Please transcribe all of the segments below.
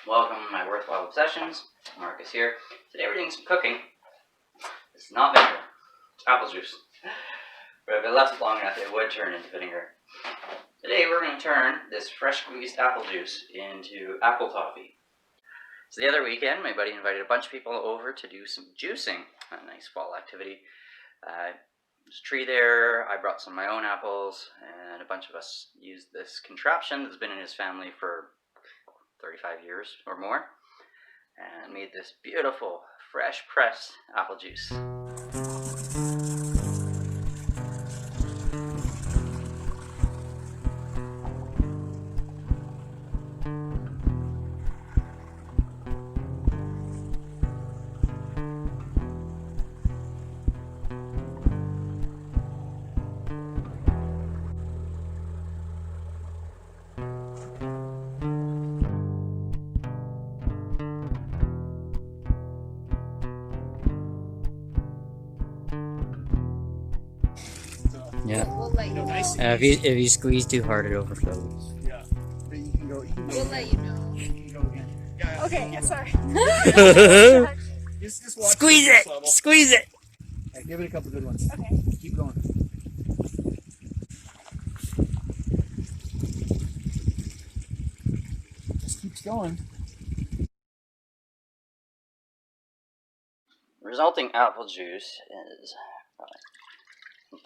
Welcome to my Worthwhile Obsessions. Marcus here. Today we're doing some cooking. It's not vinegar. It's apple juice. But if it left long enough, it would turn into vinegar. Today we're going to turn this fresh squeezed apple juice into apple toffee. So the other weekend, my buddy invited a bunch of people over to do some juicing. A nice fall activity. There's a tree there. I brought some of my own apples, and a bunch of us used this contraption that's been in his family for 35 years or more, and made this beautiful, fresh pressed apple juice. Yeah. We'll let you know. If you squeeze too hard, it overflows. Yeah. But you can go. We'll let you know. You can go again. Yeah, okay, sorry. just watch Squeeze it! Squeeze it! Right, give it a couple good ones. Okay. Keep going. Just keeps going. The resulting apple juice is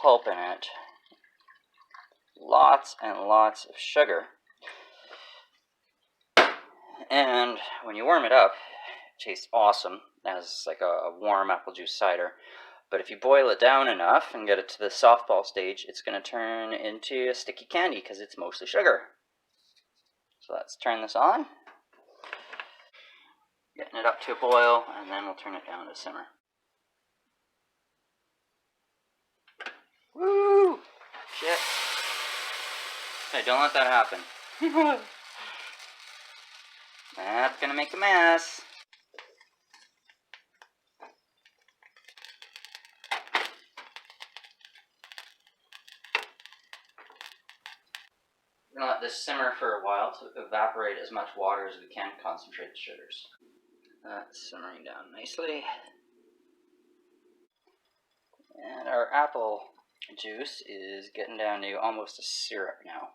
pulp in it, lots and lots of sugar, and when you warm it up, it tastes awesome as like a warm apple juice cider. But if you boil it down enough and get it to the softball stage, it's going to turn into a sticky candy because it's mostly sugar. So let's turn this on, getting it up to a boil, and then we'll turn it down to simmer. Woo! Shit. Hey, don't let that happen. That's gonna make a mess. We're gonna let this simmer for a while to evaporate as much water as we can to concentrate the sugars. That's simmering down nicely. And our apple juice is getting down to almost a syrup now.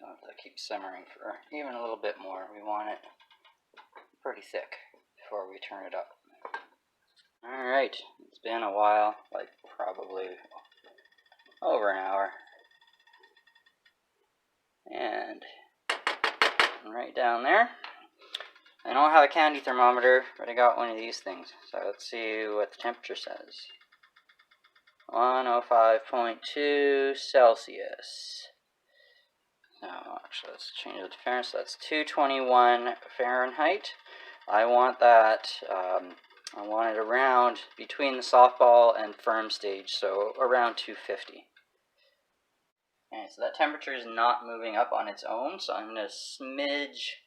I'll have to keep simmering for even a little bit more. We want it pretty thick before we turn it up. Alright, it's been a while, like probably over an hour. And right down there. I don't have a candy thermometer, but I got one of these things. So let's see what the temperature says. 105.2 Celsius. No, actually, let's change it to Fahrenheit. So that's 221 Fahrenheit. I want that, I want it around between the softball and firm stage, so around 250. Okay, so that temperature is not moving up on its own, so I'm going to smidge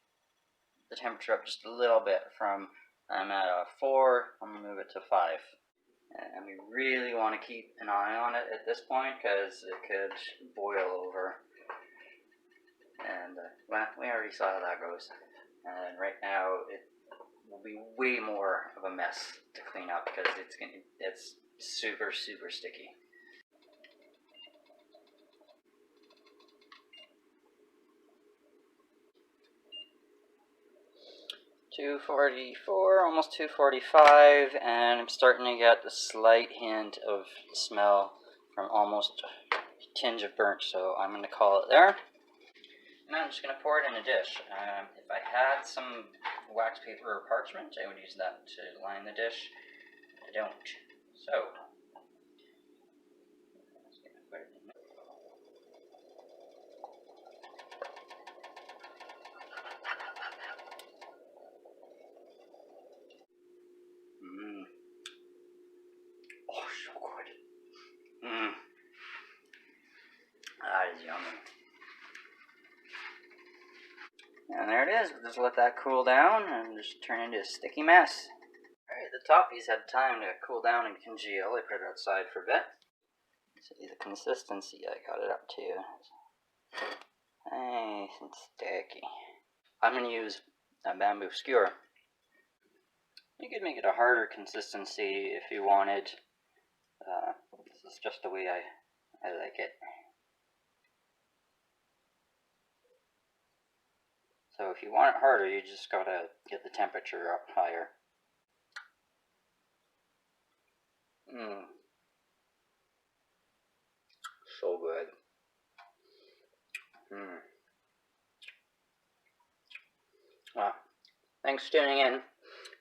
the temperature up just a little bit from, I'm at a 4, I'm going to move it to 5. And we really want to keep an eye on it at this point because it could boil over. And well, we already saw how that goes. And right now it will be way more of a mess to clean up because it's super sticky. 244, almost 245, and I'm starting to get a slight hint of smell from almost a tinge of burnt, so I'm going to call it there. And I'm just going to pour it in a dish. If I had some wax paper or parchment, I would use that to line the dish. I don't. So, let's put it in there. Oh, so good. That is yummy. And there it is. We'll just let that cool down and just turn into a sticky mess. Alright, the Toffees had time to cool down and congeal. I put it outside for a bit. See the consistency I got it up to. Nice and sticky. I'm going to use a bamboo skewer. You could make it a harder consistency if you wanted. This is just the way I like it. So if you want it harder, you just gotta get the temperature up higher. So good. Well, thanks for tuning in.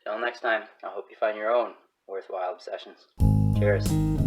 Till next time, I hope you find your own worthwhile obsessions. Cheers.